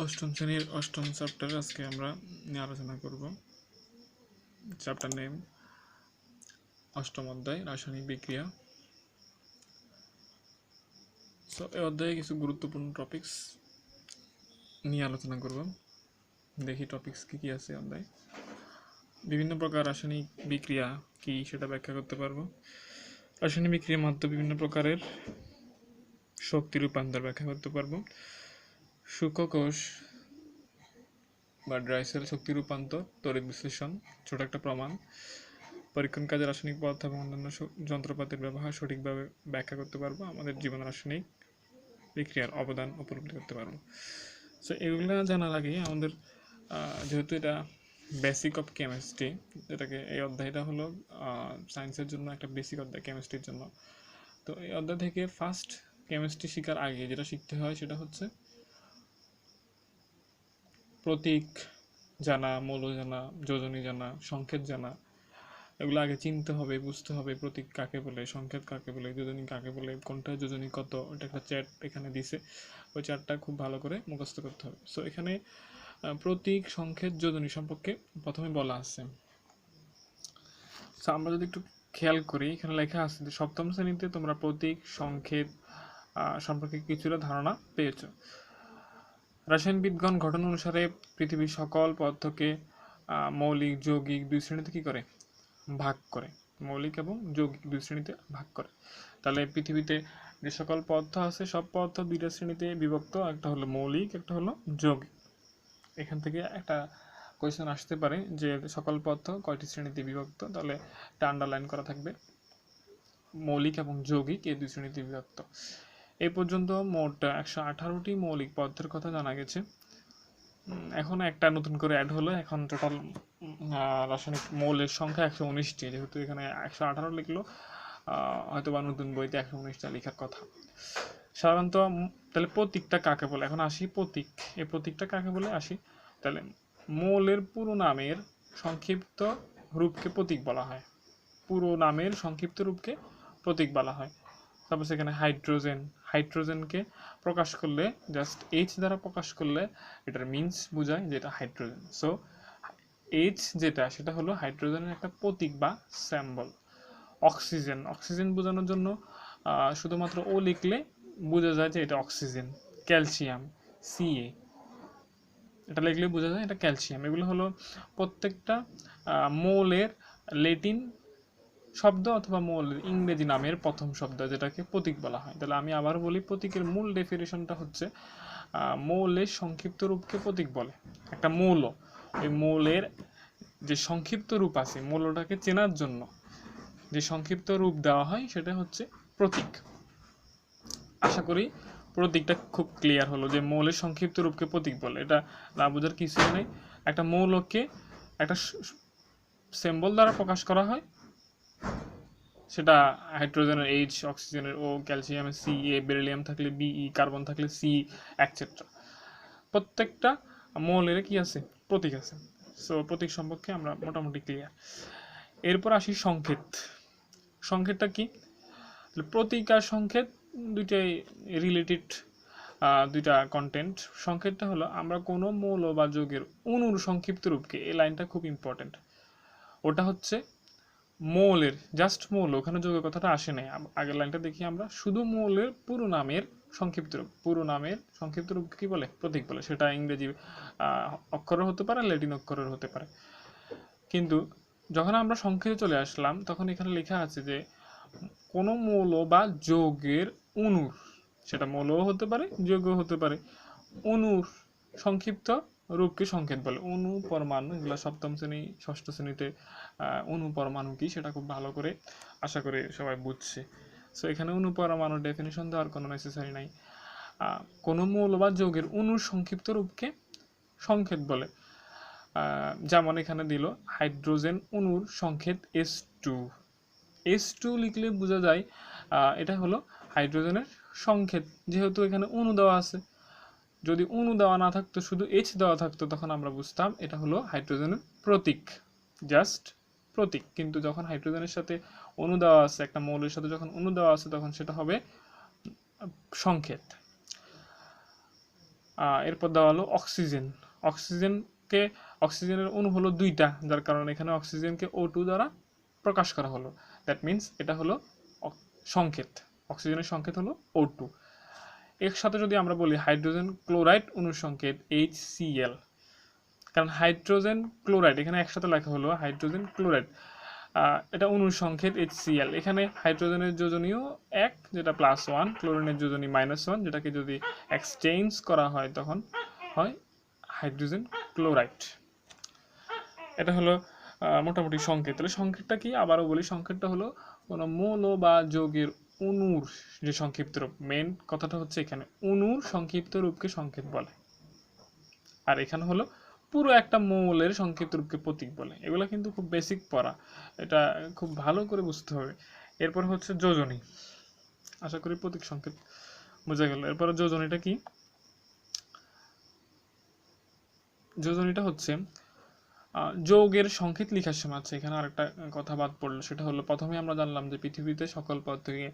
অষ্টম শ্রেণীর অষ্টম চ্যাপ্টার আজকে আমরা নিয়ে আলোচনা করব। চ্যাপ্টার নেম অষ্টম অধ্যায় রাসায়নিক বিক্রিয়া। সো এই অধ্যায়ে কিছু গুরুত্বপূর্ণ টপিকস নিয়ে আলোচনা করব। দেখি টপিকস কি কি আছে অধ্যায়। বিভিন্ন প্রকার রাসায়নিক বিক্রিয়া কি সেটা ব্যাখ্যা করতে পারবো। রাসায়নিক বিক্রিয়ার মাধ্যমে বিভিন্ন প্রকারের শক্তি রূপান্তর ব্যাখ্যা করতে পারবো। সূক্ষ্মকোষ বা ড্রাই সেল শক্তি রূপান্তর, তড়িৎ বিশ্লেষণ, ছোট একটা প্রমাণ, পরীক্ষণ কাজে রাসায়নিক পদার্থ এবং অন্যান্য যন্ত্রপাতির ব্যবহার সঠিকভাবে ব্যাখ্যা করতে পারবো। আমাদের জীবন রাসায়নিক বিক্রিয়ার অবদান উপলব্ধি করতে পারবো। সো এগুলো জানার আগে আমাদের যেহেতু এটা বেসিক অফ কেমিস্ট্রি, যেটাকে এই অধ্যায়টা হলো সায়েন্সের জন্য একটা বেসিক অধ্যায় কেমিস্ট্রির জন্য। তো এই অধ্যায় থেকে ফার্স্ট কেমিস্ট্রি শেখার আগে যেটা শিখতে হয় সেটা হচ্ছে প্রতীক জানা, মৌল জানা, যোজনী জানা, সংকেত জানা। এগুলো আগে চিনতে হবে, বুঝতে হবে প্রতীক কাকে বলে, সংকেত কাকে বলে, যোজনী কাকে বলে, কোনটা যোজনী কত, এটা একটা চ্যাট এখানে দিছে, ওই চ্যাটটা খুব ভালো করে মুখস্থ করতে হবে। সো এখানে প্রতীক, সংকেত, যোজনী সম্পর্কে প্রথমে বলা আছে। সো আমরা যদি একটু খেয়াল করি, এখানে লেখা আছে যে সপ্তম শ্রেণীতে তোমরা প্রতীক, সংকেত সম্পর্কে কিছুটা ধারণা পেয়েছ। রাসায়নবিদগণ ঘটনা অনুসারে পৃথিবীর সকল পদার্থকে মৌলিক, যৌগিক দুই শ্রেণীতে কী করে ভাগ করে, মৌলিক এবং যৌগিক দুই শ্রেণীতে ভাগ করে। তাহলে পৃথিবীতে যে সকল পদার্থ আছে সব পদার্থ দুইটা শ্রেণীতে বিভক্ত, একটা হলো মৌলিক, একটা হলো যৌগিক। এখান থেকে একটা কোয়েশ্চেন আসতে পারে যে সকল পদার্থ কয়টি শ্রেণীতে বিভক্ত, তাহলে এটা আন্ডারলাইন করা থাকবে, মৌলিক এবং যৌগিক এই দুই শ্রেণীতে বিভক্ত। এই পর্যন্ত মোট 118টি মৌলিক পদার্থের কথা জানা গেছে। এখন একটা নতুন করে অ্যাড হলো, এখন টোটাল রাসায়নিক মৌলের সংখ্যা 119টি। যেহেতু এখানে 118 লিখলো, হয়তো বা নতুন বইতে 119টা লেখার কথা। সাধারণত তাহলে প্রতীকটা কাকে বলে, এখন আসি প্রতীক। এই প্রতীকটা কাকে বলে আসি। তাহলে মৌলের পুরো নামের সংক্ষিপ্ত রূপকে প্রতীক বলা হয়। পুরো নামের সংক্ষিপ্ত রূপকে প্রতীক বলা হয়। সাপোজ এখানে হাইড্রোজেনকে প্রকাশ করলে জাস্ট এইচ দ্বারা প্রকাশ করলে এটার মিন্স বোঝায় যে এটা হাইড্রোজেন। সো এইচ যেটা সেটা হলো হাইড্রোজেনের একটা প্রতীক বা স্যাম্বল। অক্সিজেন বোঝানোর জন্য শুধুমাত্র ও লিখলে বোঝা যায় যে এটা অক্সিজেন। ক্যালসিয়াম সিএ, এটা লিখলে বোঝা যায় এটা ক্যালসিয়াম। এগুলো হলো প্রত্যেকটা মৌলের ল্যাটিন শব্দ অথবা মৌলের ইংরেজি নামের প্রথম শব্দ, যেটাকে প্রতীক বলা হয়। তাহলে আমি আবার বলি, প্রতীকের মূল ডেফিনেশনটা হচ্ছে মৌলের সংক্ষিপ্ত রূপকে প্রতীক বলে। একটা মৌল, ওই মৌলের যে সংক্ষিপ্ত রূপ আছে, মৌলটাকে চেনার জন্য যে সংক্ষিপ্ত রূপ দেওয়া হয় সেটা হচ্ছে প্রতীক। আশা করি প্রতীকটা খুব ক্লিয়ার হলো যে মৌলের সংক্ষিপ্ত রূপকে প্রতীক বলে। এটা না বোঝার কিছুই নেই। একটা মৌলকে একটা সিম্বল দ্বারা প্রকাশ করা হয়, সেটা হাইড্রোজেনের এইচ, অক্সিজেনের ও, ক্যালসিয়ামের সি এ, বেরিলিয়াম থাকলে বিই, কার্বন থাকলে সি, এটসেট্রা। প্রত্যেকটা মৌলের কি আছে, প্রতীক আছে। সো প্রতীক সম্পর্কে আমরা মোটামুটি ক্লিয়ার। এরপর আসি সংকেত। সংকেতটা কি? প্রতীক আর সংকেত দুইটাই রিলেটেড, দুইটা কন্টেন্ট। সংকেতটা হলো আমরা কোনো মৌল বা যৌগের অণুর সংক্ষিপ্ত রূপকে, এই লাইনটা খুব ইম্পর্টেন্ট, ওটা হচ্ছে মৌলের জাস্ট মৌল, ওখানে যৌগের কথাটা আসে নাই। আগের লাইনটা দেখি আমরা, শুধু মৌলের পুরো নামের সংক্ষিপ্ত রূপ, পুরো নামের সংক্ষিপ্ত রূপ কি বলে, প্রতীক বলে। সেটা ইংরেজি অক্ষরের হতে পারে, ল্যাটিন অক্ষরের হতে পারে। কিন্তু যখন আমরা সংক্ষেপে চলে আসলাম, তখন এখানে লেখা আছে যে কোনো মৌল বা যৌগের অণুর, সেটা মৌলও হতে পারে, যৌগও হতে পারে, অণুর সংক্ষিপ্ত রূপকে সংকেত বলে। অণু, পরমাণু, এগুলো সপ্তম শ্রেণী ষষ্ঠ শ্রেণীতে অণু পরমাণু কি সেটা খুব ভালো করে আশা করি সবাই বুঝছে। সো এখানে অণু পরমাণুর ডেফিনেশন দেওয়ার কোনো নেসেসারি নাই। কোনো মৌল বা যৌগের অণুর সংক্ষিপ্ত রূপকে সংকেত বলে। যেমন এখানে দিল হাইড্রোজেন অণুর সংকেত H2। H2 লিখলে বোঝা যায় এটা হলো হাইড্রোজেনের সংকেত, যেহেতু এখানে অণু দেওয়া আছে। যদি অণু দেওয়া না থাকতো, শুধু H দেওয়া থাকতো, তখন আমরা বুঝতাম এটা হলো হাইড্রোজেনের প্রতীক, জাস্ট প্রতীক। কিন্তু যখন হাইড্রোজেনের সাথে অণু দেওয়া আছে, একটা মৌলের সাথে যখন অণু দেওয়া আছে, তখন সেটা হবে সংকেত। এরপর দেওয়া হলো অক্সিজেন। অক্সিজেনকে অক্সিজেনের অণু হলো 2টা, যার কারণে এখানে অক্সিজেনকে O2 দ্বারা প্রকাশ করা হলো। দ্যাট মিন্স এটা হলো সংকেত, অক্সিজেনের সংকেত হলো O2। এর সাথে যদি আমরা বলি হাইড্রোজেন ক্লোরাইড অণুর সংকেত HCl, কারণ হাইড্রোজেন ক্লোরাইড এখানে একসাথে লেখা হলো হাইড্রোজেন ক্লোরাইড, এটা অণুর সংকেত HCl। এখানে হাইড্রোজেনের যোজনীয় 1 যেটা +1, ক্লোরিনের যোজনী -1, যেটাকে যদি এক্সচেঞ্জ করা হয় তখন হয় হাইড্রোজেন ক্লোরাইড। এটা হলো মোটামুটি সংকেত। তাহলে সংকেতটা কি, আবারও বলি, সংকেতটা হলো কোনো মৌল বা যৌগের অণুর যে সংক্ষিপ্ত রূপ। মেন কথাটা হচ্ছে এখানে অণুর সংক্ষিপ্ত রূপকে সংকেত বলে, আর এখানে হলো পুরো একটা মৌলের সংক্ষিপ্ত রূপকে প্রতীক বলে। এগুলো কিন্তু খুব বেসিক পড়া, এটা খুব ভালো করে বুঝতে হবে। এরপর হচ্ছে যোজনী, আশা করি প্রতীক সংকেত বোঝা গেল। এরপর যোজনীটা কি, যোজনীটা হচ্ছে যৌগের সংকেত লেখার সময় আছে। এখানে আরেকটা কথা বাদ পড়লো, সেটা হলো প্রথমে আমরা জানলাম যে পৃথিবীতে সকল পদার্থকে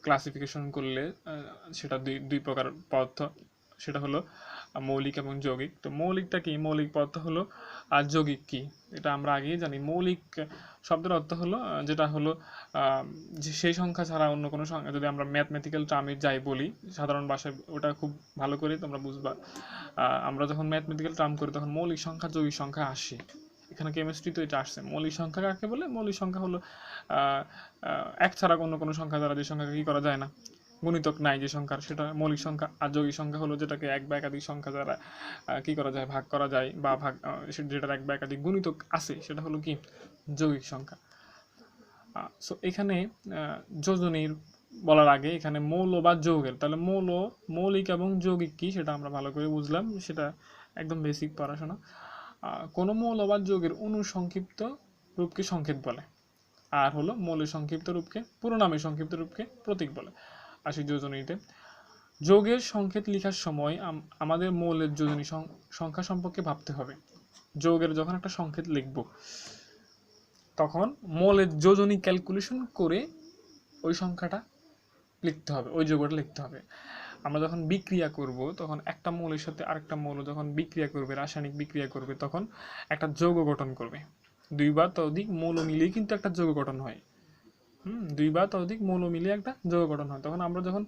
ক্লাসিফিকেশন করলে সেটা দুই প্রকার পদার্থ, সেটা হলো মৌলিক এবং যৌগিক। তো মৌলিকটা কি, মৌলিক পদার্থ হলো, আর যৌগিক কি এটা আমরা আগেই জানি। মৌলিক শব্দের অর্থ হলো যেটা হলো যে সেই সংখ্যা ছাড়া অন্য কোনো সংখ্যা, যদি আমরা ম্যাথমেটিক্যাল টার্মে যাই বলি সাধারণ ভাষায়, ওটা খুব ভালো করে তোমরা বুঝবা। আমরা যখন ম্যাথমেটিক্যাল টার্ম করি তখন মৌলিক সংখ্যা যৌগিক সংখ্যা আসে, এখানে কেমিস্ট্রি তো এটা আসছে। মৌলিক সংখ্যা কাকে বলে, মৌলিক সংখ্যা হলো এক ছাড়া অন্য কোনো সংখ্যা দ্বারা যে সংখ্যাকে কি করা যায় না, গুণিতক নাই যে সংখ্যার, সেটা মৌলিক সংখ্যা। আর যৌগিক সংখ্যা হলো যেটাকে এক বা একাধিক সংখ্যা দ্বারা কি করা যায়, ভাগ করা যায়, বা যেটার এক বা একাধিক গুণিতক আছে সেটা হলো কি যৌগিক সংখ্যা। সো এখানে যোজনীর বলার আগে এখানে মৌল বা যৌগের, তাহলে মৌলিক এবং যৌগিক কি সেটা আমরা ভালো করে বুঝলাম, সেটা একদম বেসিক পড়াশোনা। কোনো মৌল বা যৌগের অণুর সংক্ষিপ্ত রূপকে সংকেত বলে, আর হলো মৌলের সংক্ষিপ্ত রূপকে, পুরো নামের সংক্ষিপ্ত রূপকে প্রতীক বলে। আসি যোজনীতে, যৌগের সংকেত লেখার সময় আমাদের মৌলের যোজনী সংখ্যা সম্পর্কে ভাবতে হবে। যৌগের যখন একটা সংকেত লিখব তখন মৌলের যোজনী ক্যালকুলেশন করে ওই সংখ্যাটা লিখতে হবে, ওই যৌগটা লিখতে হবে। আমরা যখন বিক্রিয়া করব তখন একটা মৌলের সাথে আরেকটা মৌল যখন বিক্রিয়া করবে, রাসায়নিক বিক্রিয়া করবে, তখন একটা যৌগ গঠন করবে। 2 বা ততোধিক মৌল মিলিয়ে কিন্তু একটা যৌগ গঠন হয়। 2 বা ততোধিক মৌল মিলিয়ে একটা যৌগ গঠন হয়। তখন আমরা যখন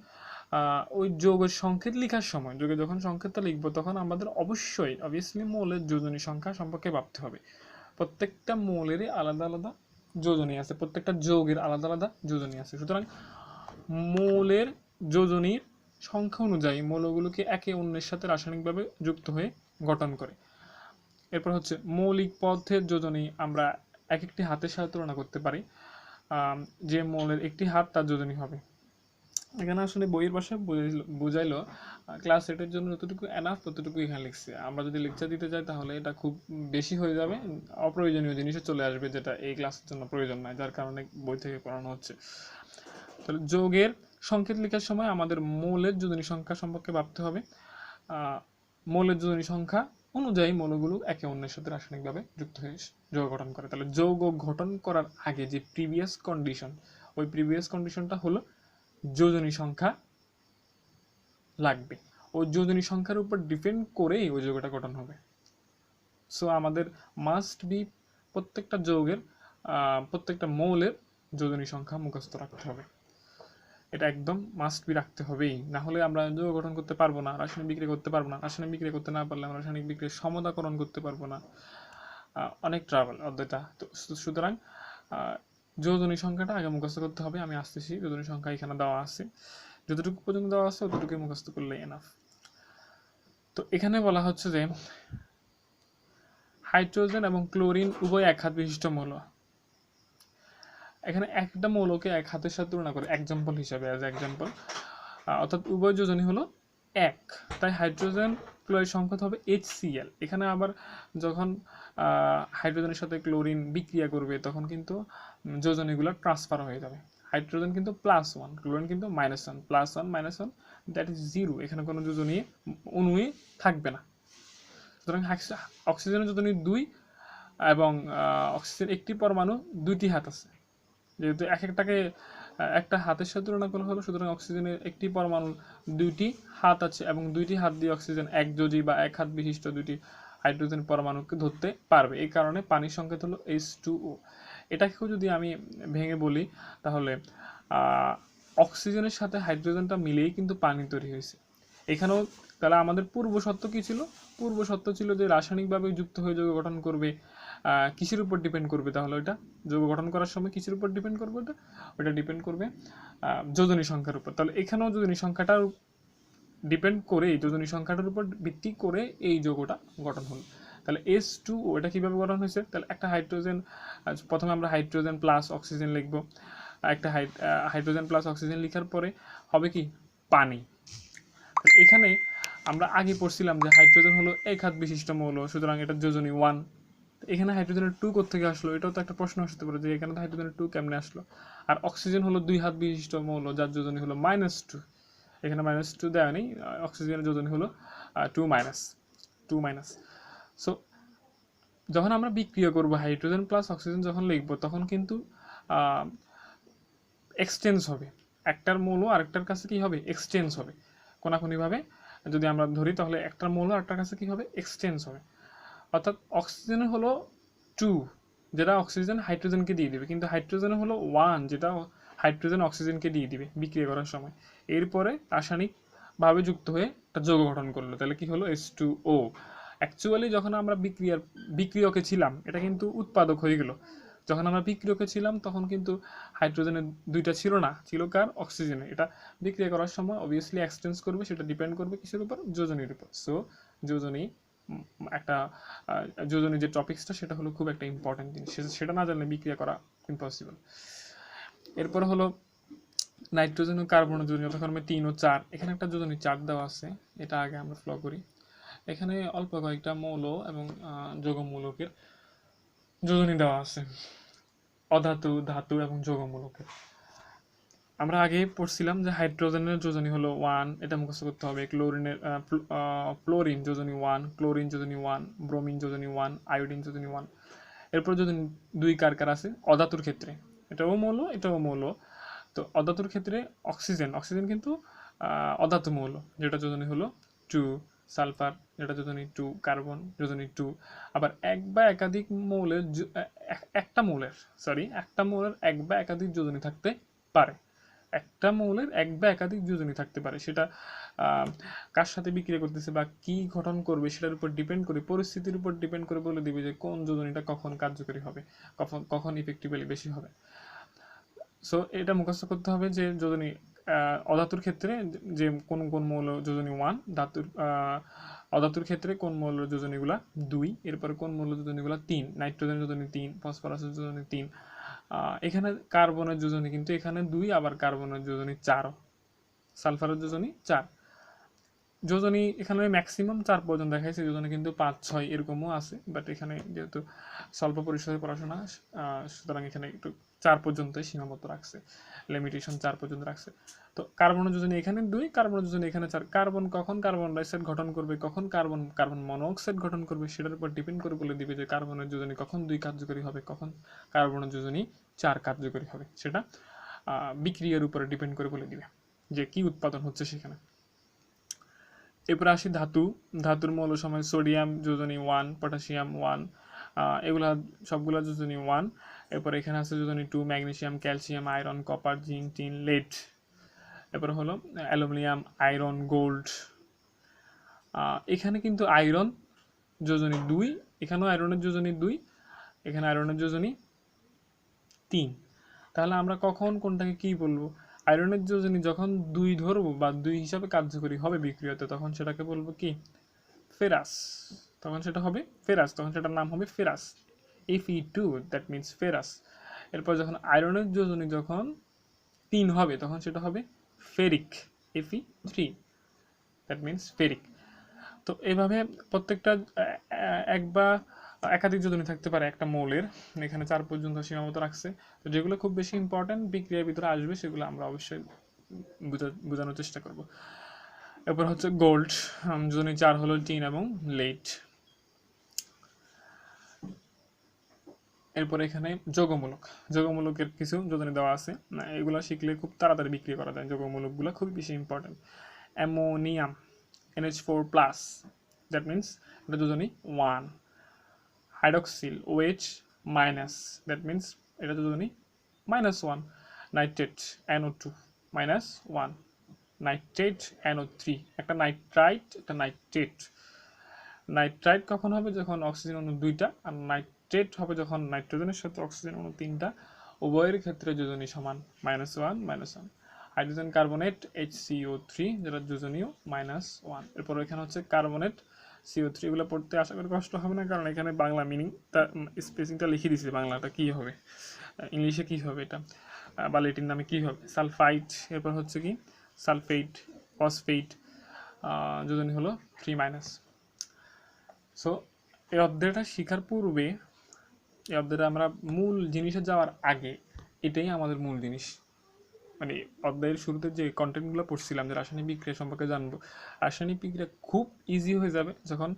ওই যৌগের সংকেত লেখার সময়, যৌগের যখন সংকেতটা লিখবো তখন আমাদের অবভিয়াসলি মৌলের যোজনী সংখ্যা সম্পর্কে ভাবতে হবে। প্রত্যেকটা মৌলেরই আলাদা আলাদা যোজনী আছে, প্রত্যেকটা যৌগের আলাদা আলাদা যোজনী আছে। সুতরাং মৌলের যোজনীর সংখ্যা অনুযায়ী মৌলগুলোকে একে অন্যের সাথে রাসায়নিকভাবে যুক্ত হয়ে গঠন করে। এরপর হচ্ছে মৌলিক পদার্থের যোজনী আমরা এক একটি হাতের সাথে তুলনা করতে পারি। যে মৌলের একটি হাত তার যোজনী হবে। এখানে আসলে বইয়ের ভাষায় বুঝাইলো, ক্লাস 8-এর জন্য যতটুকু এনাফ ততটুকু এখানে লিখছে। আমরা যদি লেকচার দিতে যাই তাহলে এটা খুব বেশি হয়ে যাবে, অপ্রয়োজনীয় জিনিসও চলে আসবে যেটা এই ক্লাসের জন্য প্রয়োজন নয়, যার কারণে বই থেকে পড়ানো হচ্ছে। তাহলে যৌগের সংকেত লেখার সময় আমাদের মৌলের যোজনী সংখ্যা সম্পর্কে ভাবতে হবে। মৌলের যোজনী সংখ্যা অনুযায়ী মৌলগুলো একে অন্যের সাথে রাসায়নিকভাবে যুক্ত হয়ে যৌগ গঠন করে। তাহলে যৌগ গঠন করার আগে যে প্রিভিয়াস কন্ডিশন, ওই প্রিভিয়াস কন্ডিশনটা হলো যোজনী সংখ্যা লাগবে। ওই যোজনী সংখ্যার উপর ডিপেন্ড করেই ওই যৌগটা গঠন হবে। সো আমাদের মাস্ট বি প্রত্যেকটা যৌগের প্রত্যেকটা মৌলের যোজনী সংখ্যা মুখস্থ রাখতে হবে, এটা একদম মাস্ট বি রাখতে হবেই। না হলে আমরা যৌগ গঠন করতে পারবো না, রাসায়নিক বিক্রিয়া করতে পারবো না, রাসায়নিক বিক্রিয়া করতে না পারলে আমরা রাসায়নিক বিক্রিয়ার সমতাকরণ করতে পারবো না, অনেক ট্রাভেল অধ্যয়টা। তো সুতরাং যোজনী সংখ্যাটা আগে মুখস্থ করতে হবে। আমি আসতেছি, যোজনী সংখ্যা এখানে দেওয়া আছে, যতটুকু পর্যন্ত দেওয়া আছে ততটুকু মুখস্থ করলে এনাফ। তো এখানে বলা হচ্ছে যে হাইড্রোজেন এবং ক্লোরিন উভয় এক হাত বিশিষ্ট মৌল। এখানে একটা মৌলকে এক হাতের সাথে তুলনা করে এক্সাম্পল হিসাবে, অ্যাজ এক্সাম্পল, অর্থাৎ উভয় যোজনী হলো এক, তাই হাইড্রোজেন ক্লোরাইড সংকেত হবে HCl। এখানে আবার যখন হাইড্রোজেনের সাথে ক্লোরিন বিক্রিয়া করবে তখন কিন্তু যোজনীগুলো ট্রান্সফার হয়ে যাবে। হাইড্রোজেন কিন্তু +1, ক্লোরিন কিন্তু -1, +1 -1 দ্যাট ইজ 0। এখানে কোনো যোজনী অণুই থাকবে না। সুতরাং অক্সিজেনের যোজনী 2 এবং অক্সিজেন একটি পরমাণু 2টি হাত আছে, যেহেতু এক একটাকে একটা হাতের সাথে তুলনা করা হলো, সুতরাং অক্সিজেনের একটি পরমাণু দুইটি হাত আছে এবং দুইটি হাত দিয়ে অক্সিজেন একযোজি বা এক হাত বিশিষ্ট দুইটি হাইড্রোজেন পরমাণুকে ধরতে পারবে। এই কারণে পানির সংকেত হলো H2O। এটাকেও যদি আমি ভেঙে বলি তাহলে অক্সিজেনের সাথে হাইড্রোজেনটা মিলেই কিন্তু পানি তৈরি হয়েছে। এখানেও তাহলে আমাদের পূর্ব শর্ত কি ছিল? পূর্ব শর্ত ছিল যে রাসায়নিকভাবে যুক্ত হয়ে যৌগ গঠন করবে। কিসের উপর ডিপেন্ড করবে তাহলে? ওইটা যৌগ গঠন করার সময় কিসের উপর ডিপেন্ড করবে? ওটা ডিপেন্ড করবে যোজনী সংখ্যার উপর। তাহলে এখানেও যোজনী সংখ্যাটার ডিপেন্ড করে, যোজনী সংখ্যাটার উপর ভিত্তি করে এই যৌগটা গঠন হলো। তাহলে H2O এটা কিভাবে গঠন হয়েছে? তাহলে একটা হাইড্রোজেন, প্রথমে আমরা হাইড্রোজেন প্লাস অক্সিজেন লিখবো। একটা হাইড্রোজেন প্লাস অক্সিজেন লিখার পরে হবে কি? পানি। এখানে আমরা আগে পড়ছিলাম যে হাইড্রোজেন হলো এক হাত বিশিষ্ট মৌল, সুতরাং এটা যোজনী 1। এখানে হাইড্রোজেনের 2 কোত্থেকে আসলো? এটাও তো একটা প্রশ্ন আসতে পারে যে এখানে তো হাইড্রোজেনের 2 কেমনে আসলো। আর অক্সিজেন হলো 2 হাত বিশিষ্ট মৌল, যার যোজনী হলো -2। এখানে -2 দেওয়া নেই, অক্সিজেনের যোজনী হলো 2 মাইনাস। সো যখন আমরা বিক্রিয়া করব হাইড্রোজেন প্লাস অক্সিজেন যখন লিখবো তখন কিন্তু এক্সচেঞ্জ হবে। একটার মৌল আরেকটার কাছে কি হবে? এক্সচেঞ্জ হবে কোনাকুনিভাবে। যদি আমরা ধরি তাহলে একটার মৌল আরেকটার কাছে কি হবে? এক্সচেঞ্জ হবে। অর্থাৎ অক্সিজেনের হলো 2, যেটা অক্সিজেন হাইড্রোজেনকে দিয়ে দিবে, কিন্তু হাইড্রোজেনের হলো 1, যেটা হাইড্রোজেন অক্সিজেনকে দিয়ে দিবে বিক্রিয়া করার সময়। এরপরে রাসায়নিকভাবে যুক্ত হয়ে একটা যৌগ গঠন করলো, তাহলে কি হলো? H2O। অ্যাকচুয়ালি যখন আমরা বিক্রিয়কে ছিলাম, এটা কিন্তু উৎপাদক হয়ে গেল। যখন আমরা বিক্রিয়কে ছিলাম তখন কিন্তু হাইড্রোজেনের দুইটা ছিল না, ছিল কার? অক্সিজেনের। এটা বিক্রিয়া করার সময় অবভিয়াসলি এক্সচেঞ্জ করবে, সেটা ডিপেন্ড করবে কিসের উপর? যোজনীর উপর। সো যোজনী একটা যোজনী যে টপিক্সটা সেটা হলো খুব একটা ইম্পর্টেন্ট জিনিস, সেটা না জানলে বিক্রিয়া করা ইম্পসিবল। এরপর হলো নাইট্রোজেন ও কার্বন যোজনী, যথাক্রমে 3 ও 4। এখানে একটা যোজনী 4 দেওয়া আছে, এটা আগে আমরা ফ্লো করি। এখানে অল্প কয়েকটা মৌল এবং যৌগমূলকের যোজনী দেওয়া আছে, অধাতু, ধাতু এবং যৌগমূলকের। আমরা আগে পড়ছিলাম যে হাইড্রোজেনের যোজনী হলো 1, এটা মুখস্থ করতে হবে। ফ্লোরিন যোজনী 1, ক্লোরিন যোজনী 1, ব্রোমিন যোজনী 1, আয়োডিন যোজনী 1। এরপর যোজনী 2 কার কার আছে? অধাতুর ক্ষেত্রে এটাও মৌল, এটাও মৌল। তো অধাতুর ক্ষেত্রে অক্সিজেন কিন্তু অধাতু মৌল, যেটা যোজনী হলো 2, সালফার যেটা যোজনী 2, কার্বন যোজনী 2। আবার এক বা একাধিক মৌলের একটা মৌলের এক বা একাধিক যোজনী থাকতে পারে। একটা মৌলের এক বা একাধিক যোজনী থাকতে পারে, সেটা কার সাথে বিক্রিয়া করতেছে বা কি গঠন করবে সেটার উপর ডিপেন্ড করে, পরিস্থিতির উপর ডিপেন্ড করে বলে দিবে যে কোন যোজনীটা কখন কার্যকরী হবে, কখন ইফেক্টিভলি বেশি হবে। সো এটা মুখস্থ করতে হবে যে যোজনী অধাতুর ক্ষেত্রে যে কোন কোন মৌল যোজনী 1, অধাতুর ক্ষেত্রে কোন মৌল যোজনীগুলা 2, এরপরে কোন মৌল যোজনীগুলা 3, নাইট্রোজেন যোজনী 3, ফসফরাসের যোজনী 3। এখানে কার্বনের যোজনী কিন্তু এখানে 2, আবার কার্বনের যোজনী 4, সালফারের যোজনী 4। যোজনী এখানে ম্যাক্সিমাম 4 পর্যন্ত দেখাইছে, যোজনী কিন্তু 5-6 এরকমও আছে, বাট এখানে যেহেতু স্বল্প পরিসরের পড়াশোনা, সুতরাং এখানে একটু 4 পর্যন্তই সীমাবদ্ধ রাখছে, লিমিটেশন 4 পর্যন্ত রাখছে। তো কার্বন যোজনী এখানে 2, কার্বন যোজনী এখানে 4। কার্বন কখন কার্বন ডাইঅক্সাইড গঠন করবে, কখন কার্বন মনোঅক্সাইড গঠন করবে, সেটার উপর ডিপেন্ড করে বলে দিবে যে কার্বনের যোজনী কখন 2 কার্যকরী হবে, কখন কার্বনের যোজনী 4 কার্যকরী হবে। সেটা বিক্রিয়ার উপরে ডিপেন্ড করে বলে দিবে যে কি উৎপাদন হচ্ছে সেখানে। এরপরে আসি ধাতুর মৌল সময় সোডিয়াম যোজনী 1, পটাশিয়াম 1, এগুলা সবগুলা যোজনী 1। এরপর এখানে আছে যোজনী 2, magnesium, calcium, iron, copper, zinc, tin, lead. এরপরে হলো অ্যালুমিনিয়াম, আয়রন, গোল্ড। এখানে কিন্তু আয়রন যোজনী 2, এখানেও আয়রনের যোজনী 2, এখানে আয়রনের যোজনী 3। তাহলে আমরা কখন কোনটাকে কি বলবো? আয়রনের যোজনী যখন 2 ধরবো বা 2 হিসাবে কার্যকরী হবে বিক্রিয়াতে, তখন সেটাকে বলবো কি? ফেরাস। তখন সেটার নাম হবে ferrous, Fe2, that means ferrous. এরপর যখন আয়রনের যোজনী যখন 3 হবে তখন সেটা হবে ferric, Fe3, that means ferric. তো এভাবে প্রত্যেকটা এক বা একাধিক যোজনী থাকতে পারে একটা মৌলের, এখানে 4 পর্যন্ত সীমাবদ্ধ রাখছে। তো যেগুলো খুব বেশি ইম্পর্টেন্ট বিক্রিয়ার ভিতরে আসবে সেগুলো আমরা অবশ্যই বোঝানোর চেষ্টা করব। এরপর হচ্ছে গোল্ড যোজনী 4 হলো টিন এবং লেড। এরপরে এখানে যোগমূলকের কিছু যোজনী দেওয়া আছে, না এগুলো শিখলে খুব তাড়াতাড়ি বিক্রি করা যায়। যোগমূলকগুলো খুবই বেশি important. Ammonium NH4+, that means এটা যোজনী 1। হাইড্রক্সিল OH-, দ্যাট মিনস এটা যোজনী -1। Nitrate NO2 -1। নাইট্রেট NO3, একটা নাইট্রাইট একটা নাইট্রেট। নাইট্রাইট কখন হবে? যখন অক্সিজেন অণু 2টা, আর নাইট্রেট হবে যখন নাইট্রোজেনের সাথে অক্সিজেন অণু 3টা। উভয়ের ক্ষেত্রে যোজনী সমান -1 -1। হাইড্রোজেন কার্বনেট HCO3, যেটা যোজনীয় -1। এরপর এখানে হচ্ছে কার্বনেট CO3। এগুলো পড়তে আশা করি কষ্ট হবে না, কারণ এখানে বাংলা মিনিং স্পেসিংটা লিখে দিয়েছি, বাংলাটা কি হবে, ইংলিশে কি হবে এটা, বা ল্যাটিন নামে কি হবে, সালফাইট। এরপর হচ্ছে কি সালফেট, ফসফেট, যোজনী হলো 3-। সো এই অধ্যায়টা শেখার পূর্বে, এই অধ্যায়টা আমরা মূল জিনিসে যাওয়ার আগে, এটাই আমাদের মূল জিনিস। মানে অধ্যায়ের শুরুতে যে কন্টেন্টগুলো পড়ছিলাম, যে রাসায়নিক বিক্রিয়া সম্পর্কে জানবো, রাসায়নিক বিক্রিয়া খুব ইজি হয়ে যাবে যখন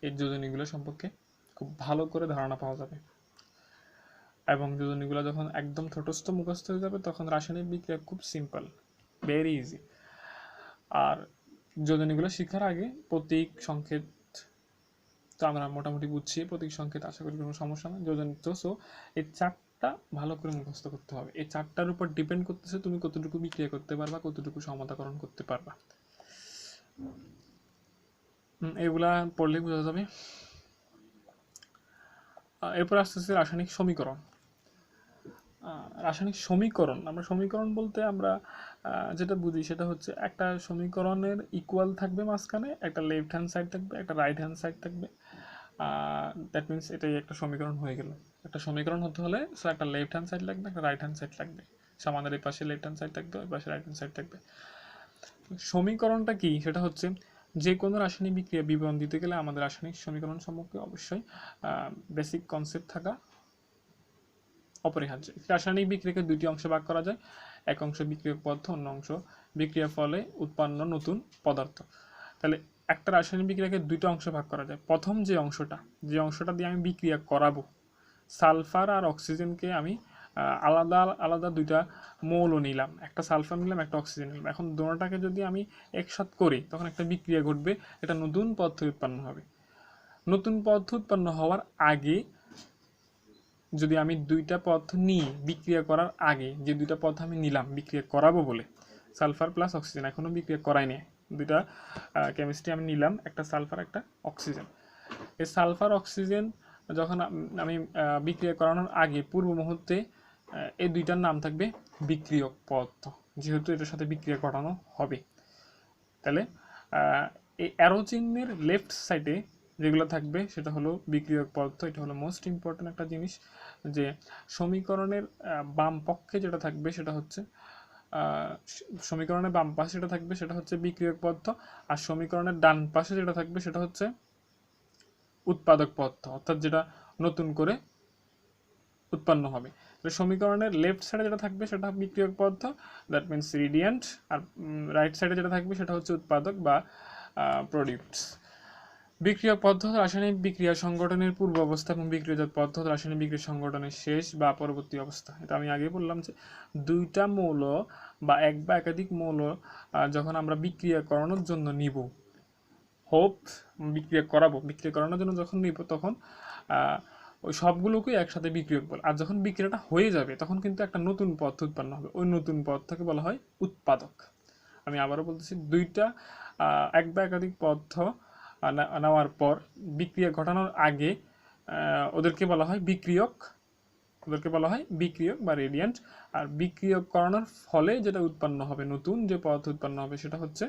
এই যোজনীগুলো সম্পর্কে খুব ভালো করে ধারণা পাওয়া যাবে। এবং যোজনীগুলো যখন একদম ঠোঁটস্থ মুখস্থ হয়ে যাবে, তখন রাসায়নিক বিক্রিয়া খুব সিম্পল, ভেরি ইজি। আর যোজনীগুলো শেখার আগে প্রতীক সংকেত তো আমরা মোটামুটি বুঝছি, প্রতীক সংকেত আশা করি কোনো সমস্যা না। যোজনী তো সো এই চারটা ভালো করে মুখস্থ করতে হবে। এই চারটার উপর ডিপেন্ড করতেছে তুমি কতটুকু বিক্রিয়া করতে পারবা, কতটুকু সমতাকরণ করতে পারবা। এগুলা পড়লে বোঝা যাবে। এরপর আসতেছে রাসায়নিক সমীকরণ। রাসায়নিক সমীকরণ, আমরা সমীকরণ বলতে আমরা যেটা বুঝি সেটা হচ্ছে একটা সমীকরণের ইকুয়াল থাকবে মাঝখানে, একটা লেফট হ্যান্ড সাইড থাকবে, একটা রাইট হ্যান্ড সাইড থাকবে। দ্যাট মিনস এটাই একটা সমীকরণ হয়ে গেল। একটা সমীকরণ হতে হলে সো একটা লেফট হ্যান্ড সাইড লাগবে, একটা রাইট হ্যান্ড সাইড লাগবে। সমানের এই পাশে লেফট হ্যান্ড সাইড থাকবে, ওই পাশে রাইট হ্যান্ড সাইড থাকবে। সমীকরণটা কি? সেটা হচ্ছে যে কোনো রাসায়নিক বিক্রিয়া বিবরণ দিতে গেলে আমাদের রাসায়নিক সমীকরণ সম্পর্কে অবশ্যই বেসিক কনসেপ্ট থাকা অপরিহার্য। রাসায়নিক বিক্রিয়াকে দুটি অংশে ভাগ করা যায়, এক অংশ বিক্রিয়ক পদার্থ, অন্য অংশ বিক্রিয়ার ফলে উৎপন্ন নতুন পদার্থ। তাহলে একটা রাসায়নিক বিক্রিয়াকে দুইটা অংশে ভাগ করা যায়। প্রথম যে অংশটা দিয়ে আমি বিক্রিয়া করাবো, সালফার আর অক্সিজেনকে আমি আলাদা আলাদা দুইটা মৌল নিলাম, একটা সালফার নিলাম, একটা অক্সিজেন নিলাম। এখন দুটোটাকে যদি আমি একসাথ করি, তখন একটা বিক্রিয়া ঘটবে, এটা নতুন পদার্থ উৎপন্ন হবে। নতুন পদার্থ উৎপন্ন হওয়ার আগে যদি আমি দুইটা পদার্থ নিই, বিক্রিয়া করার আগে যে দুইটা পদার্থ আমি নিলাম বিক্রিয়া করাবো বলে, সালফার প্লাস অক্সিজেন, এখনো বিক্রিয়া করাই নেই, দুইটা কেমিস্ট্রি আমি নিলাম, একটা সালফার একটা অক্সিজেন। এই সালফার অক্সিজেন যখন আমি বিক্রিয়া করানোর আগে পূর্ব মুহূর্তে এই দুইটার নাম থাকবে বিক্রিয়ক পদার্থ, যেহেতু এটার সাথে বিক্রিয়া ঘটানো হবে। তাহলে এই অ্যারো চিহ্নের লেফট সাইডে যেগুলো থাকবে সেটা হলো বিক্রিয়ক পদার্থ। এটা হলো মোস্ট ইম্পর্টেন্ট একটা জিনিস, যে সমীকরণের বাম পক্ষে যেটা থাকবে সেটা হচ্ছে সমীকরণের বাম পাশে যেটা থাকবে সেটা হচ্ছে বিক্রিয়ক পদার্থ, আর সমীকরণের ডান পাশে যেটা থাকবে সেটা হচ্ছে উৎপাদক পদার্থ, অর্থাৎ যেটা নতুন করে উৎপন্ন হবে। সমীকরণের লেফট সাইডে যেটা থাকবে সেটা বিক্রিয়ক পদার্থ, দ্যাট মিনস রিডিয়েন্ট, আর রাইট সাইডে যেটা থাকবে সেটা হচ্ছে উৎপাদক বা প্রোডিউটস। বিক্রিয়ক পদ্ধতি রাসায়নিক বিক্রিয়া সংগঠনের পূর্ব অবস্থা এবং বিক্রিয়জাত পদ্ধতি রাসায়নিক বিক্রিয়া সংগঠনের শেষ বা পরবর্তী অবস্থা। এটা আমি আগেই বললাম যে দুইটা মৌল বা এক বা একাধিক মৌল যখন আমরা বিক্রিয়া করানোর জন্য নিব, বিক্রিয়া করানোর জন্য যখন নিব, তখন ওই সবগুলোকেই একসাথে বিক্রিয়ক বলে। আর যখন বিক্রিয়াটা হয়ে যাবে তখন কিন্তু একটা নতুন পদার্থ উৎপন্ন হবে, ওই নতুন পদার্থকে বলা হয় উৎপাদক। আমি আবারও বলতেছি, দুইটা এক বা একাধিক পদার্থ নেওয়ার পর বিক্রিয়া ঘটানোর আগে ওদেরকে বলা হয় বিক্রিয়ক, বা রেডিয়েন্ট। আর বিক্রিয়ক করানোর ফলে যেটা উৎপন্ন হবে, নতুন যে পদার্থ উৎপন্ন হবে সেটা হচ্ছে,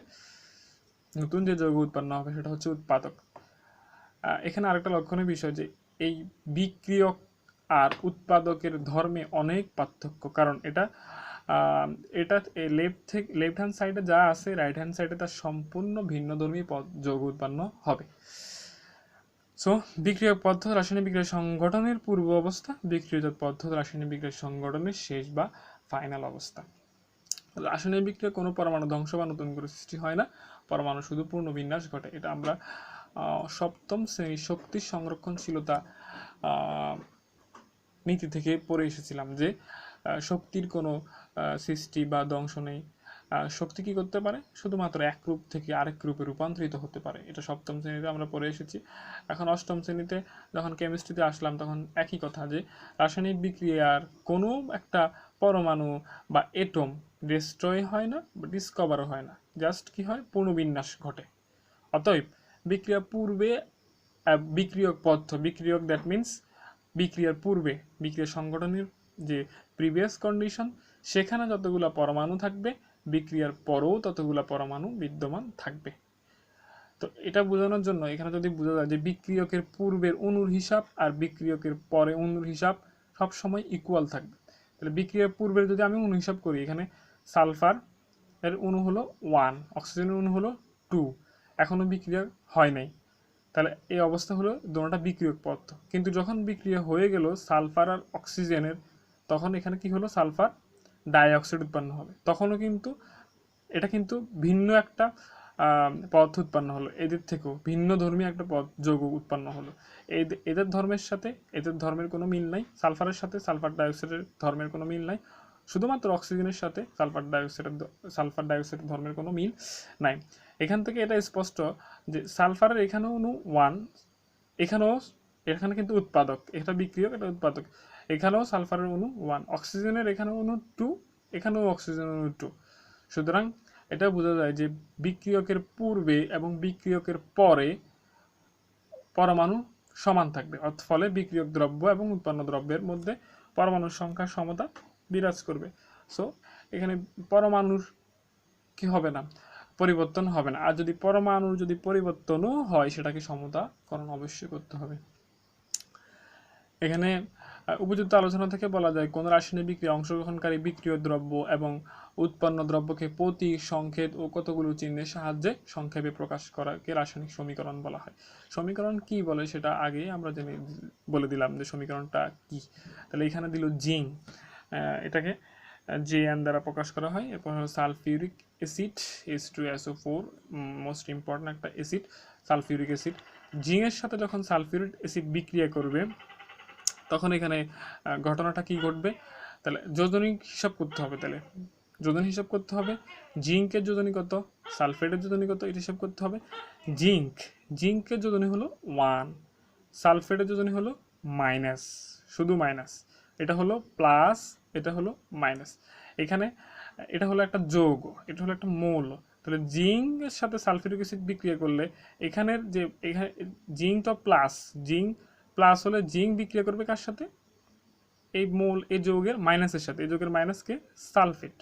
নতুন যে যৌগ উৎপন্ন হবে সেটা হচ্ছে উৎপাদক। এখানে আরেকটা লক্ষণীয় বিষয় যে এই বিক্রিয়ক আর উৎপাদকের ধর্মে অনেক পার্থক্য, কারণ এটা লেফট হ্যান্ড সাইডে যা আছে রাইট হ্যান্ড সাইডে তার সম্পূর্ণ ভিন্নধর্মী যৌগ উৎপন্ন হবে। সো বিক্রিয়ক পদ্ধতি রাসায়নিক বিক্রিয়া সংগঠনের পূর্ব অবস্থা, বিক্রিয়জাত পদ্ধতি রাসায়নিক বিক্রিয়া সংগঠনের শেষ বা ফাইনাল অবস্থা। রাসায়নিক বিক্রিয়া কোনো পরমাণু ধ্বংস বা নতুন করে সৃষ্টি হয় না, পরমাণু শুধু পূর্ণ বিন্যাস ঘটে। এটা আমরা সপ্তম শ্রেণীর শক্তি সংরক্ষণশীলতা নীতি থেকে পড়ে এসেছিলাম যে শক্তির কোনো সৃষ্টি বা ধ্বংস নেই। শক্তি কি করতে পারে? শুধুমাত্র এক রূপ থেকে আরেক রূপে রূপান্তরিত হতে পারে। এটা সপ্তম শ্রেণীতে আমরা পড়ে এসেছি। এখন অষ্টম শ্রেণীতে যখন কেমিস্ট্রিতে আসলাম তখন একই কথা, যে রাসায়নিক বিক্রিয়ার কোনো একটা পরমাণু বা এটম ডিস্ট্রয় হয় না বা ডিসকভারও হয় না, জাস্ট কি হয়, পুনর্বিন্যাস ঘটে। অতএব বিক্রিয়া পূর্বে বিক্রিয়ক পদার্থ, বিক্রিয়ক দ্যাট মিন্স বিক্রিয়ার পূর্বে, বিক্রিয়া সংগঠনের যে প্রিভিয়াস কন্ডিশন, সেখানে যতগুলো পরমাণু থাকবে বিক্রিয়ার পরেও ততগুলো পরমাণু বিদ্যমান থাকবে। তো এটা বোঝানোর জন্য এখানে যদি বোঝা যায় যে বিক্রিয়কের পূর্বের অণুর হিসাব আর বিক্রিয়কের পরে অণুর হিসাব সবসময় ইকুয়াল থাকবে। তাহলে বিক্রিয়ার পূর্বের যদি আমি অণু হিসাব করি, এখানে সালফার এর অণু হলো 1, অক্সিজেনের অণু হলো 2, এখনও বিক্রিয়া হয় নাই। তাহলে এই অবস্থা হলো দুটোটা বিক্রিয়ক পদার্থ। কিন্তু যখন বিক্রিয়া হয়ে গেল সালফার আর অক্সিজেনের, তখন এখানে কি হলো, সালফার ডাইঅক্সাইড উৎপন্ন হবে। তখনও কিন্তু এটা কিন্তু ভিন্ন একটা পদার্থ উৎপন্ন হলো, এদের থেকেও ভিন্ন ধর্মী একটা যৌগ উৎপন্ন হলো। এদের ধর্মের সাথে এদের ধর্মের কোনো মিল নাই, সালফারের সাথে সালফার ডাইঅক্সাইডের ধর্মের কোনো মিল নাই, শুধুমাত্র অক্সিজেনের সাথে সালফার ডাইঅক্সাইডের ধর্মের কোনো মিল নাই। এখান থেকে এটা স্পষ্ট যে সালফারের এখানেও অণু 1, এখানে কিন্তু উৎপাদক, এটা বিক্রিয়ক, এটা উৎপাদক। এখানেও সালফারের অণু 1, অক্সিজেনের এখানেও অণু 2, এখানেও অক্সিজেনের অণু 2। সুতরাং এটা বোঝা যায় যে বিক্রিয়কের পূর্বে এবং বিক্রিয়কের পরে পরমাণু সমান থাকবে, ফলে বিক্রিয়ক দ্রব্য এবং উৎপন্ন দ্রব্যের মধ্যে পরমাণুর সংখ্যার সমতা বিরাজ করবে। সো এখানে পরমাণুর কি হবে না, পরিবর্তন হবে না। আর যদি পরমাণুর যদি পরিবর্তনও হয়, সেটাকে সমতাকরণ অবশ্যই করতে হবে। এখানে উপযুক্ত আলোচনা থেকে বলা যায় কোন রাসায়নিক বিক্রিয়া অংশগ্রহণকারী বিক্রিয় দ্রব্য এবং উৎপন্ন দ্রব্যকে প্রতীক, সংকেত ও কতগুলো চিহ্নের সাহায্যে সংক্ষেপে প্রকাশ করাকে রাসায়নিক সমীকরণ বলা হয়। সমীকরণ কি বলে সেটা আগে আমরা বলে দিলাম যে সমীকরণটা কি। তাহলে এখানে দিল জিঙ্ক, এটাকে JN দ্বারা প্রকাশ করা হয়। এরপর হলো sulphuric acid H2SO4, most important একটা অ্যাসিড সালফিউরিক অ্যাসিড। জিঙ্কের সাথে যখন সালফিউরিক অ্যাসিড বিক্রিয়া করবে তখন এখানে ঘটনাটা কি ঘটবে, তাহলে যোজনী হিসাব করতে হবে। তাহলে যোজনী হিসাব করতে হবে, জিঙ্কের যোজনী কত, সালফেটের যোজনী কত, এটা হিসাব করতে হবে। জিঙ্কের যোজনী হলো 1, সালফেটের যোজনী হলো মাইনাস, শুধু মাইনাস, এটা হলো প্লাস, এটা হলো মাইনাস। এখানে এটা হলো একটা যৌগ, এটা হলো একটা মৌল। তাহলে জিঙ্কের সাথে সালফিউরিক অ্যাসিড বিক্রিয়া করলে এখানের যে এখানে জিঙ্ক তো প্লাস, জিঙ্ক প্লাস হলে জিঙ্ক বিক্রিয়া করবে কার সাথে, এই যৌগের মাইনাসের সাথে। এই যৌগের মাইনাসকে সালফেট।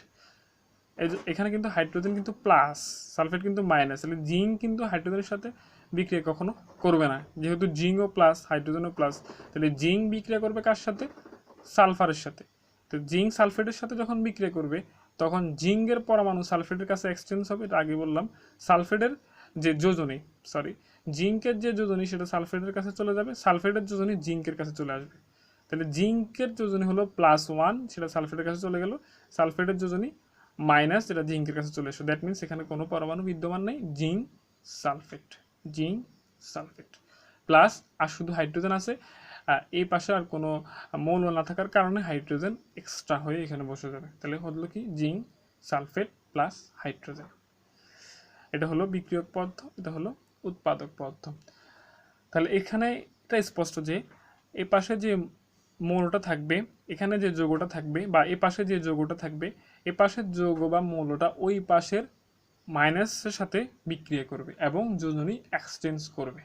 এখানে কিন্তু হাইড্রোজেন কিন্তু প্লাস, সালফেট কিন্তু মাইনাস, তাহলে জিঙ্ক কিন্তু হাইড্রোজেনের সাথে বিক্রিয়া কখনো করবে না। যেহেতু জিঙ্কও প্লাস হাইড্রোজেনও প্লাস, তাহলে জিঙ্ক বিক্রিয়া করবে কার সাথে, সালফারের সাথে। তো জিঙ্ক সালফেটের সাথে যখন বিক্রিয়া করবে তখন জিঙ্কের পরমাণু সালফেটের কাছে এক্সচেঞ্জ হবে। এটা আগে বললাম, সালফেটের যে যোজনী, জিঙ্কের যে যোজনী সেটা সালফেটের কাছে চলে যাবে, সালফেটের যোজনী জিঙ্কের কাছে চলে আসবে। তাহলে জিঙ্কের যোজনী হলো +1, সেটা সালফেটের কাছে চলে গেল, সালফেটের যোজনী মাইনাস, যেটা জিঙ্কের কাছে চলে আসবে। দ্যাট মিনস এখানে কোনো পরমাণু বিদ্যমান নেই, জিঙ্ক সালফেট প্লাস, আর শুধু হাইড্রোজেন আছে। এই পাশে আর কোনো মৌল না থাকার কারণে হাইড্রোজেন এক্সট্রা হয়ে এখানে বসে যাবে। তাহলে হলো কি, জিঙ্ক সালফেট প্লাস হাইড্রোজেন। এটা হলো বিক্রিয়ক পদার্থ, এটা হলো উৎপাদক পদার্থ। তাহলে এখানে এটা স্পষ্ট যে এই পাশে যে মৌলটা থাকবে, এখানে যে যৌগটা থাকবে, বা এ পাশে যে যৌগটা থাকবে, এ পাশের যৌগ বা মৌলটা ওই পাশের মাইনাসের সাথে বিক্রিয়া করবে এবং যোজনী এক্সচেঞ্জ করবে,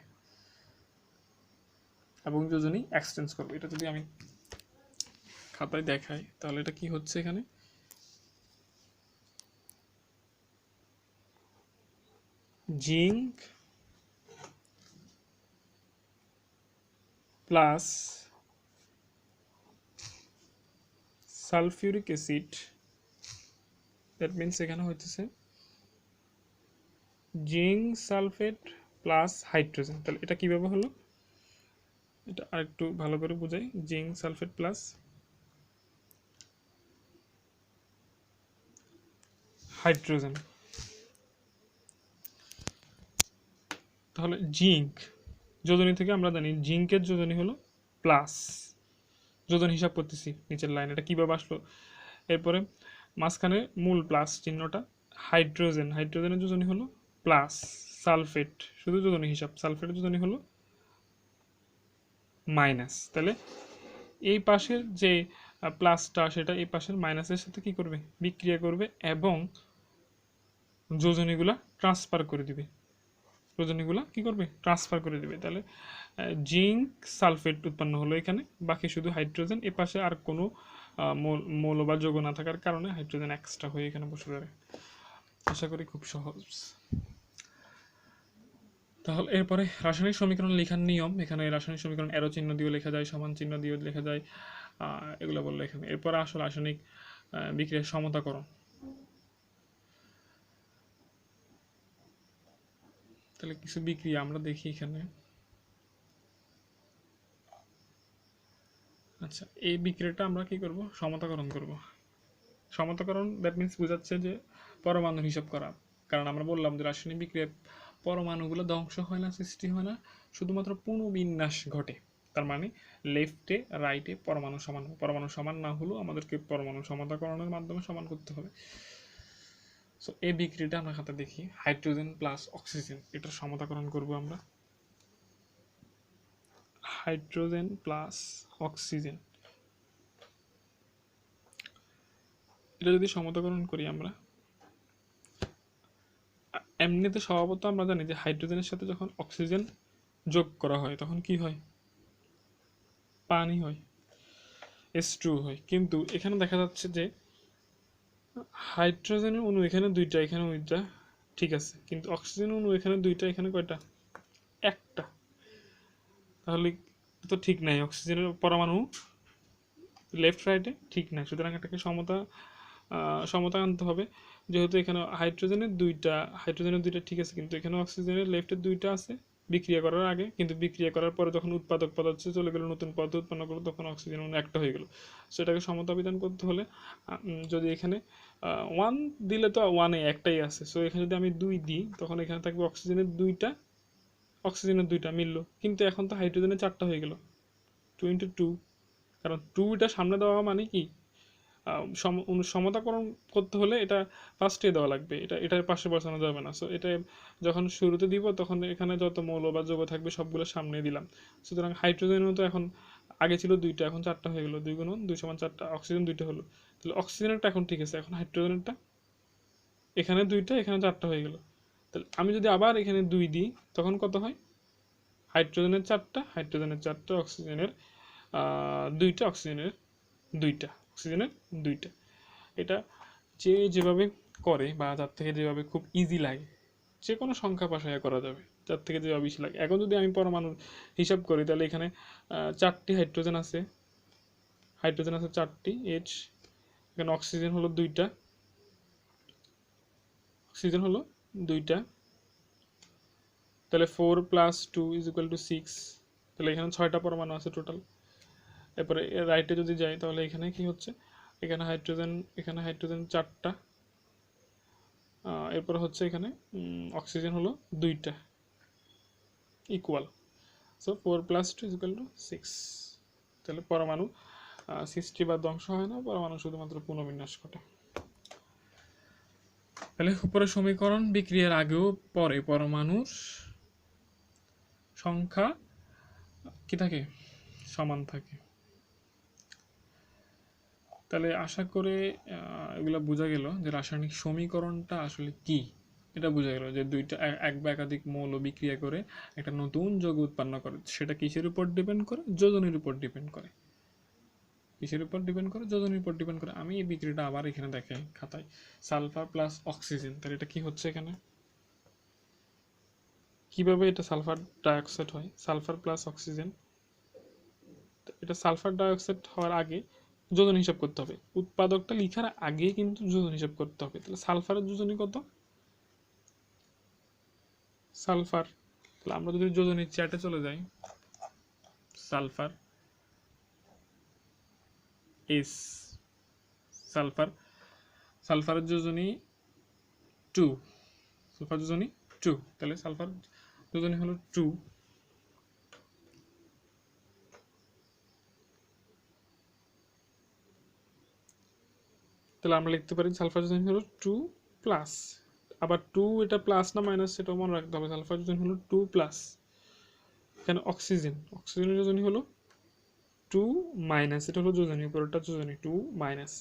এটা যদি আমি খাতায় দেখাই তাহলে এটা কি হচ্ছে, এখানে zinc plus sulphuric acid, that means এখানে হচ্ছে জিঙ্ক সালফেট প্লাস হাইড্রোজেন। তাহলে এটা কিভাবে হলো, এটা আরেকটু ভালো করে বোঝাই। জিঙ্ক সালফেট প্লাস হাইড্রোজেন, তাহলে জিঙ্ক যোজনী থেকে আমরা জানি জিঙ্কের যোজনী হলো প্লাস, যোজন হিসাব করতেছি নিচের লাইন, এটা কিভাবে আসলো? এরপরে মাঝখানে মূল প্লাস চিহ্নটা, হাইড্রোজেনের যোজনী হলো প্লাস, সালফেট শুধু যোজনী হিসাব, সালফেটের যোজনী হলো মাইনাস। তাহলে এই পাশের যে প্লাসটা সেটা এই পাশের মাইনাসের সাথে কি করবে, বিক্রিয়া করবে এবং যোজনীগুলা ট্রান্সফার করে দিবে, যোজনীগুলা কি করবে, ট্রান্সফার করে দিবে। তাহলে জিঙ্ক সালফেট উৎপন্ন হলো এখানে, বাকি শুধু হাইড্রোজেন। এ পাশে আর কোনো মৌল বা যৌগ না থাকার কারণে হাইড্রোজেন এক্সট্রা হয়ে এখানে বসে যাবে। আশা করি খুব সহজ। তাহলে এরপরে রাসায়নিক সমীকরণ লেখার নিয়ম, এখানে রাসায়নিক সমীকরণ এরো চিহ্ন দিয়েও লেখা যায়, সমান চিহ্ন দিয়েও লেখা যায়, এগুলো বললো এখানে। এরপরে আসলে রাসায়নিক বিক্রিয়ার সমতাকরণ। তাহলে কিছু বিক্রিয়া আমরা দেখি এখানে। আচ্ছা, এই বিক্রিয়াটা আমরা কি করব, সমতাকরণ করব। সমতাকরণ দ্যাট মিন্স বোঝাচ্ছে যে পরমাণুর হিসাব করা। কারণ আমরা বললাম যে রাসায়নিক বিক্রিয়ায় পরমাণুগুলো ধ্বংস হয় না, সৃষ্টি হয় না, শুধুমাত্র পুনর্বিন্যাস ঘটে। তার মানে লেফটে রাইটে পরমাণু সমান হবে, পরমাণু সমান না হলেও আমাদেরকে পরমাণু সমতাকরণের মাধ্যমে সমান করতে হবে। সো এই বিক্রিয়াটা আমরা খাতা দেখি, হাইড্রোজেন প্লাস অক্সিজেন, এটার সমতাকরণ করব আমরা। হাইড্রোজেন প্লাস অক্সিজেন, এটা যদি সমতাকরণ করি আমরা, এমনিতে স্বভাবত আমরা জানি যে হাইড্রোজেনের সাথে যখন অক্সিজেন যোগ করা হয় তখন কি হয়, পানি হয়, H2 হয়। কিন্তু এখানে দেখা যাচ্ছে যে হাইড্রোজেনের অণু এখানে দুইটা, এখানে দুইটা, ঠিক আছে, কিন্তু অক্সিজেন অণু এখানে দুইটা, এখানে কয়টা, একটা। তাহলে তো ঠিক নাই, অক্সিজেনের পরমাণু লেফট রাইটে ঠিক নাই, সুতরাং এটাকে সমতা আনতে হবে। যেহেতু এখানে হাইড্রোজেনের দুইটা ঠিক আছে, কিন্তু এখানে অক্সিজেনের লেফটের দুইটা আছে বিক্রিয়া করার আগে, কিন্তু বিক্রিয়া করার পরে যখন উৎপাদক পদার্থ চলে গেল, নতুন পদার্থ উৎপন্ন করলো, তখন অক্সিজেন একটা হয়ে গেল। সো এটাকে সমতা বিধান করতে হলে যদি এখানে 1 দিলে তো 1-এ একটাই আছে, সো এখানে যদি আমি 2 দিই তখন এখানে থাকবে অক্সিজেনের দুইটা মিললো, কিন্তু এখন তো হাইড্রোজেনের 4টা হয়ে গেল, 2 × 2। কারণ 2টা সামনে দেওয়া মানে কি, সমতাকরণ করতে হলে এটা ফার্স্টে দেওয়া লাগবে, এটার পাশে বসানো যাবে না। সো এটা যখন শুরুতে দিব তখন এখানে যত মৌল বা যৌগ থাকবে সবগুলো সামনে দিলাম। সুতরাং হাইড্রোজেনও তো এখন আগে ছিল 2টা, এখন 4টা হয়ে গেল, 2 × 2 = 4টা, অক্সিজেন 2টা হলো। তাহলে অক্সিজেনেরটা এখন ঠিক আছে, এখন হাইড্রোজেনেরটা এখানে 2টা, এখানে 4টা হয়ে গেল। তাহলে আমি যদি আবার এখানে 2 দিই তখন কত হয়, হাইড্রোজেনের 4টা, অক্সিজেনের 2টা, অক্সিজেনের 2টা। এটা যে যেভাবে করে বা যার থেকে যেভাবে খুব ইজি লাগে, যে কোনো সংখ্যা পাশায় করা যাবে, যার থেকে যেভাবে বেশি লাগে। এখন যদি আমি পরমাণুর হিসাব করি তাহলে এখানে 4টি হাইড্রোজেন আছে 4টি H, এখানে অক্সিজেন হলো 2টা, তাহলে 4 + 2 = 6, তাহলে এখানে 6টা পরমাণু আছে টোটাল। এরপরে রাইটে যদি যাই তাহলে এখানে কি হচ্ছে, এখানে হাইড্রোজেন 4টা, এরপর হচ্ছে এখানে অক্সিজেন হলো 2টা, ইকুয়াল। সো 4 + 2 = 6। তাহলে পরমাণু সৃষ্টি বা ধ্বংস হয় না, পরমাণু শুধুমাত্র পুনর্বিন্যাস ঘটে। তাহলে উপরের সমীকরণ বিক্রিয়ার আগেও পরে পরমাণুর সংখ্যা কি থাকে, সমান থাকে। তাহলে আশা করে এগুলো বোঝা গেল যে রাসায়নিক সমীকরণটা আসলে কি। এটা বোঝা গেল যে এক বা একাধিক মৌল বিক্রিয়া করে একটা নতুন যৌগ উৎপন্ন করে, সেটা কিসের উপর ডিপেন্ড করে, যোজনের উপর ডিপেন্ড করে। যোজনের উপর ডিপেন্ড করে। আমি এই বিক্রিয়াটা আবার এখানে দেখাই খাতায়, সালফার প্লাস অক্সিজেন। তাহলে এটা কি হচ্ছে এখানে, কিভাবে এটা সালফার ডাইঅক্সাইড হয়, সালফার প্লাস অক্সিজেন। এটা সালফার ডাইঅক্সাইড হওয়ার আগে যোজন হিসাব করতে হবে, উৎপাদকটা লিখার আগে কিন্তু যোজন হিসাব করতে হবে। তাহলে সালফারের যোজনী কত, সালফার, তাহলে আমরা যদি যোজনীর চ্যাটে চলে যাই, সালফার এস, সালফারের যোজনী 2, তাহলে সালফার যোজনী হলো 2। তাহলে আমরা লিখতে পারি সালফার যোজনী হলো 2 প্লাস, আবার 2 এটা প্লাস না মাইনাস সেটাও মনে রাখতে হবে। সালফার যোজনী হলো 2 প্লাস, এখানে অক্সিজেনের যোজনী হলো 2 মাইনাস, এটা হলো যোজনী, উপরেরটা যোজনী 2 মাইনাস।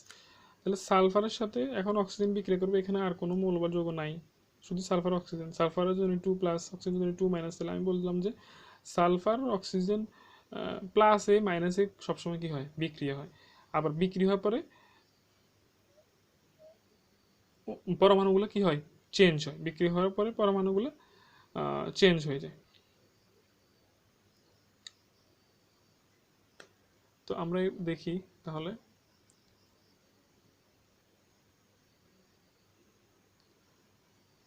তাহলে সালফারের সাথে এখন অক্সিজেন বিক্রিয়া করবে, এখানে আর কোনো মৌল বা যৌগ নাই, শুধু সালফার অক্সিজেন। সালফারের জন্য 2 প্লাস, অক্সিজেনের জন্য 2 মাইনাস। তাহলে আমি বললাম যে সালফার অক্সিজেন প্লাসে মাইনাসে সবসময় কি হয়, বিক্রিয়া হয়। আবার বিক্রি হওয়ার পরে পরমাণুগুলো কি হয়, চেঞ্জ হয়। বিক্রি হওয়ার পরে পরমাণুগুলো চেঞ্জ হয়ে যায়। তো আমরা দেখি তাহলে,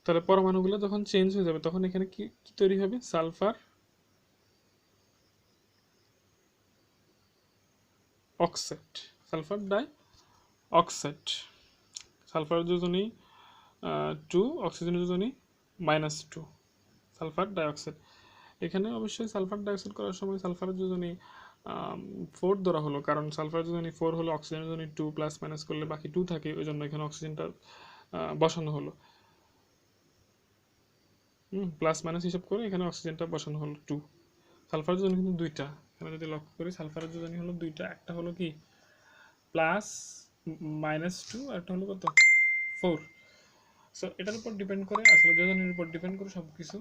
তাহলে পরমাণুগুলো যখন চেঞ্জ হয়ে যাবে তখন এখানে কি কি তৈরি হবে, sulphur oxide, sulphur die oxide. Sulphur যোজনী 2, অক্সিজেনের যোজনী -2, সালফার ডাইঅক্সাইড। এখানে অবশ্যই সালফার ডাইঅক্সাইড করার সময় সালফারের যোজনী 4 ধরা হলো, কারণ সালফার যোজনী 4 হলো, অক্সিজেনের যোজনী 2 প্লাস মাইনাস করলে বাকি 2 থাকে, ওই জন্য এখানে অক্সিজেনটা বসানো হলো। প্লাস মাইনাস হিসাব করে এখানে অক্সিজেনটা বসানো হলো 2। সালফার যোজনী কিন্তু দুইটা, এখানে যদি লক্ষ্য করি সালফারের যোজনী হলো দুইটা, একটা হলো কি প্লাস -2, আর একটা হলো কত 4। সো এটার উপর ডিপেন্ড করে, আসলে যোজনীর উপর ডিপেন্ড করে সব কিছু,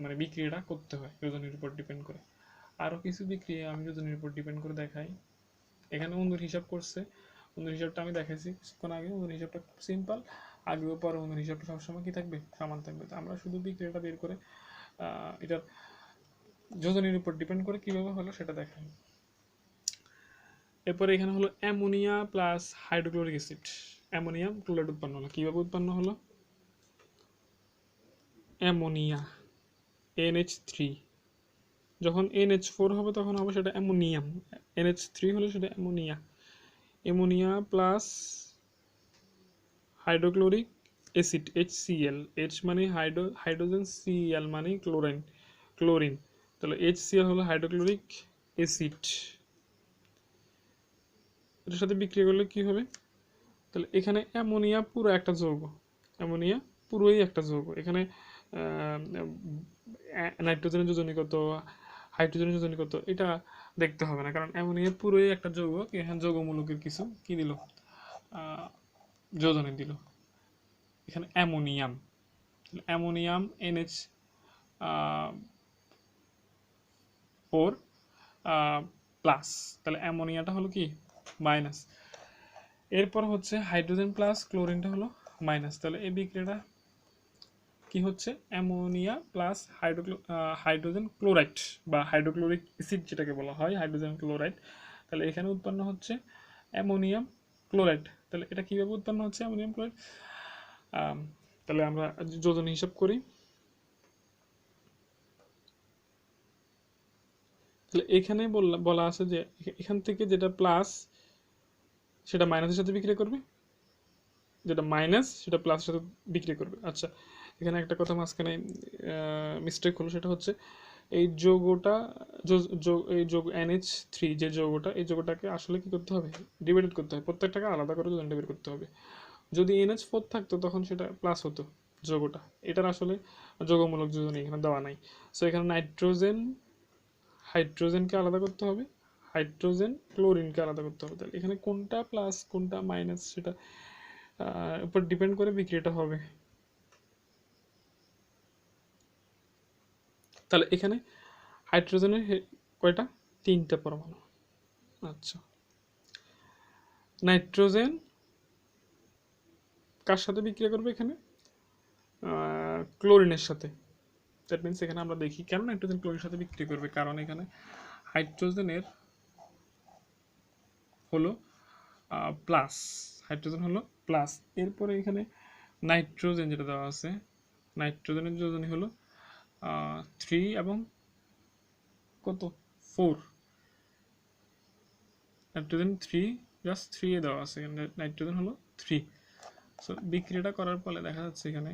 মানে বিক্রিয়াটা করতে হয় যোজনীর উপর ডিপেন্ড করে। আরও কিছু বিক্রিয়া আমি যোজনীর উপর ডিপেন্ড করে দেখাই। এখানে অণুর হিসাব করছে, অণুর হিসাবটা আমি দেখাইছি কিছুক্ষণ আগে। অণুর হিসাবটা খুব সিম্পল, আগে ও পরে অণুর হিসাবটা সবসময় কি থাকবে, সমান থাকবে। তো আমরা শুধু বিক্রিয়াটা বের করে এটার যোজনীর উপর ডিপেন্ড করে কীভাবে হলো সেটা দেখাই। এরপরে এখানে হলো ammonia plus hydrochloric acid, ammonium chloride উৎপন্ন হলো। কীভাবে উৎপন্ন হলো, অ্যামোনিয়া NH3, যখন NH4 হবে তখন হবে সেটা অ্যামোনিয়াম, NH3 হলে সেটা ammonia. Ammonia plus hydrochloric acid HCl, H মানে হাইড্রোজেন, Cl মানে ক্লোরিন। তাহলে HCl হলো হাইড্রোক্লোরিক অ্যাসিড, এটার সাথে বিক্রিয়া করলে কি হবে, তাহলে এখানে অ্যামোনিয়া পুরো একটা যৌগ, অ্যামোনিয়া পুরোই একটা যৌগ। এখানে নাইট্রোজেনের যোজনী কত, হাইড্রোজেনের যোজনী কত, এটা দেখতে হবে না, কারণ অ্যামোনিয়া পুরোই একটা যৌগ। এখানে যৌগমূলকের কিছু কি দিল, যোজনী দিল। এখানে অ্যামোনিয়াম, অ্যামোনিয়াম NH4 প্লাস, তাহলে অ্যামোনিয়াটা হলো কি মাইনাস। এরপর হচ্ছে হাইড্রোজেন প্লাস ক্লোরিনটা হলো মাইনাস। তাহলে এই বিক্রিয়াটা কি হচ্ছে, অ্যামোনিয়া প্লাস হাইড্রোজেন ক্লোরাইড বা হাইড্রোক্লোরিক অ্যাসিড যেটাকে বলা হয়, হাইড্রোজেন ক্লোরাইড। তাহলে এখানে উৎপন্ন হচ্ছে অ্যামোনিয়াম ক্লোরাইড। তাহলে এটা কীভাবে উৎপন্ন হচ্ছে অ্যামোনিয়াম ক্লোরাইড, তাহলে আমরা যোজনী হিসাব করি। তাহলে এখানে বলা আছে যে এখান থেকে যেটা প্লাস সেটা মাইনাসের সাথে বিক্রিয়া করবে, যেটা মাইনাস সেটা প্লাসের সাথে বিক্রিয়া করবে। আচ্ছা, এখানে একটা কথা মাঝখানে মিস্টেক হলো, সেটা হচ্ছে এই যৌগটা, এই যৌগ NH3 যে যৌগটা, এই যৌগটাকে আসলে কি করতে হবে, ডিভাইডেড করতে হবে, প্রত্যেকটাকে আলাদা করে যোজনটা বের করতে হবে। যদি NH4 থাকতো তখন সেটা প্লাস হতো যৌগটা, এটার আসলে যৌগমূলক যোজনী এখানে দেওয়া নাই। সো এখানে হাইড্রোজেনকে আলাদা করতে হবে, হাইড্রোজেন ক্লোরিনকে আলাদা করতে হবে। তাহলে এখানে কোনটা প্লাস কোনটা মাইনাস সেটা উপর ডিপেন্ড করে বিক্রিয়াটা হবে। তাহলে এখানে হাইড্রোজেনের কয়টা, 3টা পরমাণু। আচ্ছা, নাইট্রোজেন কার সাথে বিক্রিয়া করবে, এখানে ক্লোরিনের সাথে। দ্যাট মিনস এখানে আমরা দেখি কেন নাইট্রোজেন ক্লোরিনের সাথে বিক্রিয়া করবে, কারণ এখানে হাইড্রোজেনের হলো প্লাস, হাইড্রোজেন হলো প্লাস। এরপরে এখানে নাইট্রোজেন যেটা দেওয়া আছে, নাইট্রোজেনের যোজনী হলো 3 এবং কত 4, নাইট্রোজেন 3 জাস্ট 3 এ দেওয়া আছে, নাইট্রোজেন হলো 3। সো বিক্রিয়াটা করার ফলে দেখা যাচ্ছে এখানে